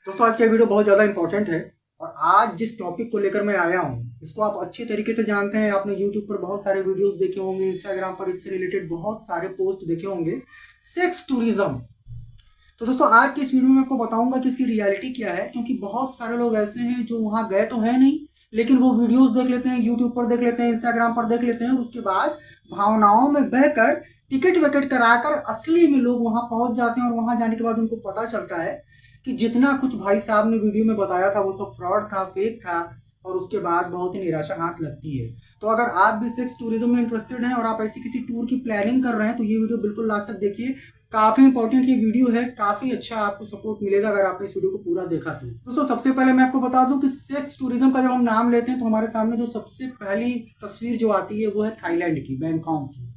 दोस्तों आज का वीडियो बहुत ज़्यादा इंपॉर्टेंट है और आज जिस टॉपिक को लेकर मैं आया हूँ इसको आप अच्छी तरीके से जानते हैं। आपने यूट्यूब पर बहुत सारे वीडियोस देखे होंगे, इंस्टाग्राम पर इससे रिलेटेड बहुत सारे पोस्ट देखे होंगे, सेक्स टूरिज्म। तो दोस्तों आज की इस वीडियो में आपको बताऊंगा कि इसकी रियलिटी क्या है, क्योंकि बहुत सारे लोग ऐसे हैं जो वहाँ गए तो है नहीं, लेकिन वो वीडियोस देख लेते हैं, यूट्यूब पर देख लेते हैं, इंस्टाग्राम पर देख लेते हैं और उसके बाद भावनाओं में बहकर टिकट विकेट कराकर असली में लोग वहाँ पहुँच जाते हैं और वहाँ जाने के बाद उनको पता चलता है कि जितना कुछ भाई साहब ने वीडियो में बताया था वो सब फ्रॉड था, फेक था और उसके बाद बहुत ही निराशा हाथ लगती है। तो अगर आप भी सेक्स टूरिज्म में इंटरेस्टेड हैं और आप ऐसी किसी टूर की प्लानिंग कर रहे हैं तो ये वीडियो बिल्कुल लास्ट तक देखिए। काफ़ी इंपॉर्टेंट ये वीडियो है, काफ़ी अच्छा आपको सपोर्ट मिलेगा अगर आपने इस वीडियो को पूरा देखा तो। दोस्तों सबसे पहले मैं आपको बता दूं कि सेक्स टूरिज्म का जब हम नाम लेते हैं तो हमारे सामने जो सबसे पहली तस्वीर जो आती है वो है थाईलैंड की, बैंकॉक की।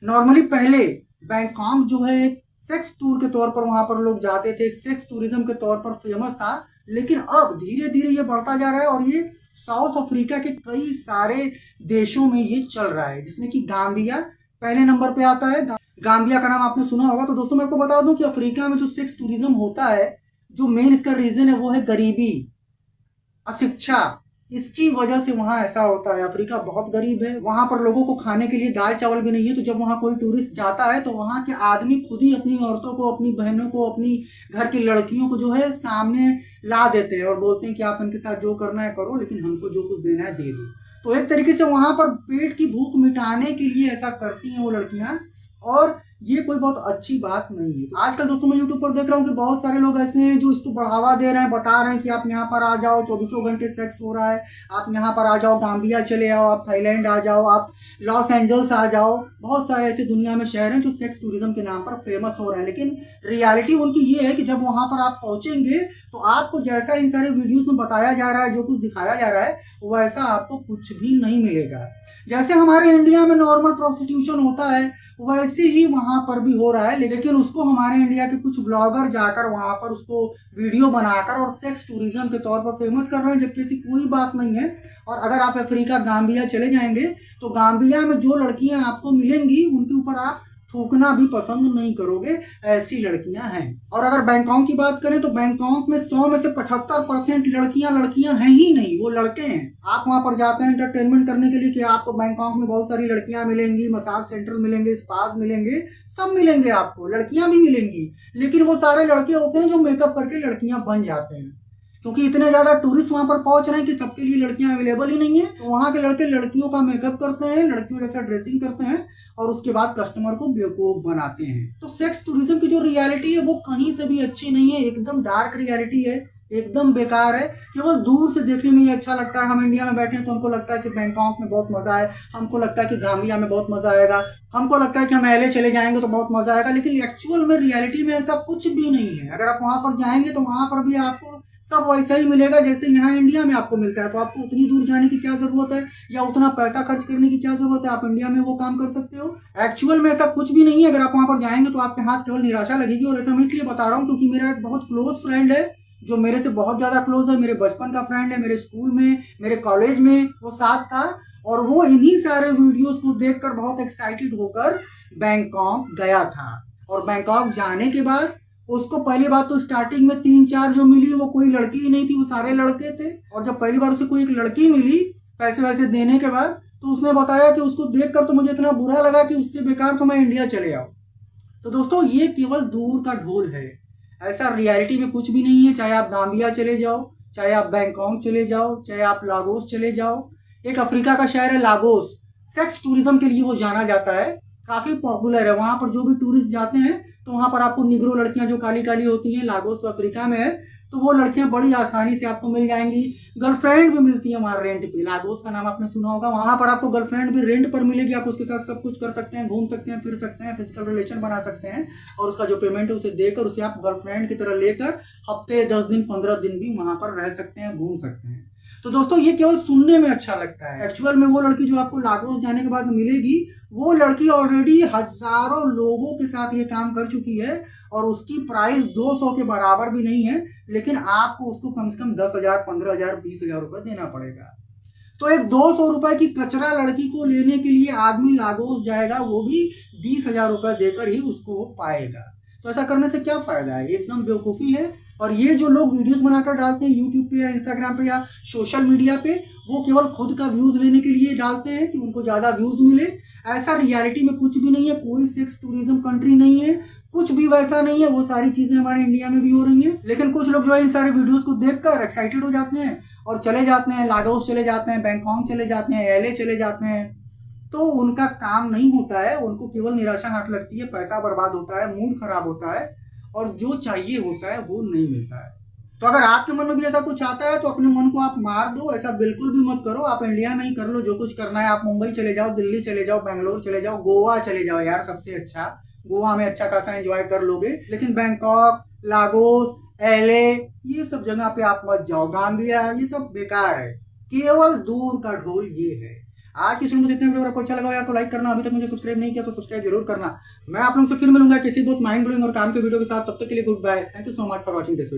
नॉर्मली पहले बैंकॉक जो है एक सेक्स टूर के तौर पर वहां पर लोग जाते थे, सेक्स टूरिज्म के तौर पर फेमस था, लेकिन अब धीरे धीरे ये बढ़ता जा रहा है और ये साउथ अफ्रीका के कई सारे देशों में ये चल रहा है, जिसमें कि गाम्बिया पहले नंबर पे आता है। गाम्बिया का नाम आपने सुना होगा। तो दोस्तों मैं आपको बता दूं कि अफ्रीका में जो सेक्स टूरिज्म होता है, जो मेन इसका रीजन है वो है गरीबी, अशिक्षा। इसकी वजह से वहाँ ऐसा होता है। अफ्रीका बहुत गरीब है, वहाँ पर लोगों को खाने के लिए दाल चावल भी नहीं है। तो जब वहाँ कोई टूरिस्ट जाता है तो वहाँ के आदमी खुद ही अपनी औरतों को, अपनी बहनों को, अपनी घर की लड़कियों को जो है सामने ला देते हैं और बोलते हैं कि आप इनके साथ जो करना है करो, लेकिन हमको जो कुछ देना है दे दो। तो एक तरीके से वहाँ पर पेट की भूख मिटाने के लिए ऐसा करती हैं वो लड़कियाँ, और ये कोई बहुत अच्छी बात नहीं है। आजकल दोस्तों मैं यूट्यूब पर देख रहा हूँ कि बहुत सारे लोग ऐसे हैं जो इसको बढ़ावा दे रहे हैं, बता रहे हैं कि आप यहाँ पर आ जाओ, 24 घंटे सेक्स हो रहा है, आप यहाँ पर आ जाओ, गाम्बिया चले आओ, आप थाईलैंड आ जाओ, आप लॉस एंजल्स आ जाओ। बहुत सारे ऐसे दुनिया में शहर हैं जो सेक्स टूरिज्म के नाम पर फेमस हो रहे हैं, लेकिन रियलिटी उनकी ये है कि जब वहाँ पर आप पहुँचेंगे तो आपको जैसा इन सारे वीडियोस में बताया जा रहा है, जो कुछ दिखाया जा रहा है, वैसा आपको कुछ भी नहीं मिलेगा। जैसे हमारे इंडिया में नॉर्मल प्रोस्टिट्यूशन होता है वैसे ही वहां पर भी हो रहा है, लेकिन उसको हमारे इंडिया के कुछ ब्लॉगर जाकर वहां पर उसको वीडियो बनाकर और सेक्स टूरिज्म के तौर पर फेमस कर रहे हैं, जबकि ऐसी कोई बात नहीं है। और अगर आप अफ्रीका गाम्बिया चले जाएंगे तो गाम्बिया में जो लड़कियां आपको मिलेंगी उनके ऊपर आप थूकना भी पसंद नहीं करोगे, ऐसी लड़कियां हैं। और अगर बैंकॉक की बात करें तो बैंकॉक में 100 में से 75% लड़कियां हैं ही नहीं, वो लड़के हैं। आप वहां पर जाते हैं एंटरटेनमेंट करने के लिए कि आपको बैंकॉक में बहुत सारी लड़कियां मिलेंगी, मसाज सेंटर मिलेंगे, स्पास मिलेंगे, सब मिलेंगे, आपको लड़कियां भी मिलेंगी, लेकिन वो सारे लड़के होते हैं जो मेकअप करके लड़कियां बन जाते हैं, क्योंकि इतने ज्यादा टूरिस्ट वहां पर पहुंच रहे हैं कि सबके लिए लड़कियां अवेलेबल ही नहीं है। तो वहां के लड़के लड़कियों का मेकअप करते हैं, लड़कियों जैसा ड्रेसिंग करते हैं और उसके बाद कस्टमर को बेवकूफ बनाते हैं। तो सेक्स टूरिज्म की जो रियलिटी है वो कहीं से भी अच्छी नहीं है, एकदम डार्क रियलिटी है, एकदम बेकार है। केवल दूर से देखने में ये अच्छा लगता है। हम इंडिया में बैठे हैं तो हमको लगता है कि बैंकॉक में बहुत मजा है, हमको लगता है कि गाम्बिया में बहुत मजा आएगा, हमको लगता है कि हम LA चले जाएंगे तो बहुत मजा आएगा, लेकिन एक्चुअल में रियलिटी में ऐसा कुछ भी नहीं है। अगर आप वहां पर जाएंगे तो वहां पर भी आपको सब वैसा ही मिलेगा जैसे यहाँ इंडिया में आपको मिलता है। तो आपको उतनी दूर जाने की क्या जरूरत है या उतना पैसा खर्च करने की क्या जरूरत है, आप इंडिया में वो काम कर सकते हो। एक्चुअल में ऐसा कुछ भी नहीं है। अगर आप वहां पर जाएंगे तो आपके हाथ केवल निराशा लगेगी। और ऐसा मैं इसलिए बता रहा हूँ क्योंकि मेरा एक बहुत क्लोज फ्रेंड है जो मेरे से बहुत ज्यादा क्लोज है, मेरे बचपन का फ्रेंड है, मेरे स्कूल में, मेरे कॉलेज में वो साथ था, और वो इन्हीं सारे वीडियोस को देखकर बहुत एक्साइटेड होकर बैंकॉक गया था। और बैंकॉक जाने के बाद उसको पहली बात तो स्टार्टिंग में 3-4 जो मिली वो कोई लड़की ही नहीं थी, वो सारे लड़के थे। और जब पहली बार उसे कोई एक लड़की मिली पैसे वैसे देने के बाद, तो उसने बताया कि उसको देखकर तो मुझे इतना बुरा लगा कि उससे बेकार तो मैं इंडिया चले आऊं। तो दोस्तों ये केवल दूर का ढोल है, ऐसा रियलिटी में कुछ भी नहीं है। चाहे आप गाम्बिया चले जाओ, चाहे आप बैंकॉक चले जाओ, चाहे आप लागोस चले जाओ। एक अफ्रीका का शहर है लागोस, सेक्स टूरिज्म के लिए वो जाना जाता है, काफी पॉपुलर है। वहां पर जो भी टूरिस्ट जाते हैं तो वहां पर आपको निग्रो लड़कियां जो काली काली होती हैं, लागोस तो अफ्रीका में है, तो वो लड़कियां बड़ी आसानी से आपको मिल जाएंगी। गर्लफ्रेंड भी मिलती है वहां रेंट पे। लागोस का नाम आपने सुना होगा। वहां पर आपको गर्लफ्रेंड भी रेंट पर मिलेगी, आप उसके साथ सब कुछ कर सकते हैं, घूम सकते हैं, फिर सकते हैं, फिजिकल रिलेशन बना सकते हैं, और उसका जो पेमेंट है उसे देकर उसे आप गर्लफ्रेंड की तरह लेकर हफ्ते 10 दिन 15 दिन भी वहां पर रह सकते हैं, घूम सकते हैं। तो दोस्तों ये केवल सुनने में अच्छा लगता है। एक्चुअल में वो लड़की जो आपको लागोस जाने के बाद मिलेगी, वो लड़की ऑलरेडी हजारों लोगों के साथ ये काम कर चुकी है और उसकी प्राइस 200 के बराबर भी नहीं है, लेकिन आपको उसको कम से कम 10,000, 15,000, 20,000 रुपए देना पड़ेगा। तो एक 200 रुपए की कचरा लड़की को लेने के लिए आदमी लागोस जाएगा, वो भी 20,000 रुपए देकर ही उसको वो पाएगा। तो ऐसा करने से क्या फायदा है, एकदम बेवकूफ़ी है। और ये जो लोग वीडियोस बनाकर डालते हैं यूट्यूब पे या इंस्टाग्राम पे या सोशल मीडिया पे, वो केवल खुद का व्यूज लेने के लिए डालते हैं कि उनको ज़्यादा व्यूज मिले। ऐसा रियलिटी में कुछ भी नहीं है, कोई सेक्स टूरिज्म कंट्री नहीं है, कुछ भी वैसा नहीं है। वो सारी चीज़ें हमारे इंडिया में भी हो रही हैं, लेकिन कुछ लोग जो है इन सारे वीडियोस को देखकर एक्साइटेड हो जाते हैं और चले जाते हैं, लागोस चले जाते हैं, बैंकॉक चले जाते हैं, LA चले जाते हैं। तो उनका काम नहीं होता है, उनको केवल निराशा हाथ लगती है, पैसा बर्बाद होता है, मूड खराब होता है और जो चाहिए होता है वो नहीं मिलता है। तो अगर आपके मन में भी ऐसा कुछ आता है तो अपने मन को आप मार दो, ऐसा बिल्कुल भी मत करो। आप इंडिया में ही कर लो जो कुछ करना है। आप मुंबई चले जाओ, दिल्ली चले जाओ, बेंगलोर चले जाओ, गोवा चले जाओ यार, सबसे अच्छा। गोवा में अच्छा खासा एंजॉय कर लोगे, लेकिन बैंकॉक, लागोस, LA ये सब जगह पे आप मत जाओ। गाम्बिया ये सब बेकार है, केवल दूर का ढोल ये है। आज की वीडियो में वीडियो आपको अच्छा लगा यार तो लाइक करना, अभी तक मुझे सब्सक्राइब नहीं किया तो सब्सक्राइब जरूर करना। मैं आप लोगों से फिर मिलूंगा किसी बहुत माइंड ब्लोइंग और काम के वीडियो के साथ। तब तक के लिए goodbye, thank you so much for watching this video.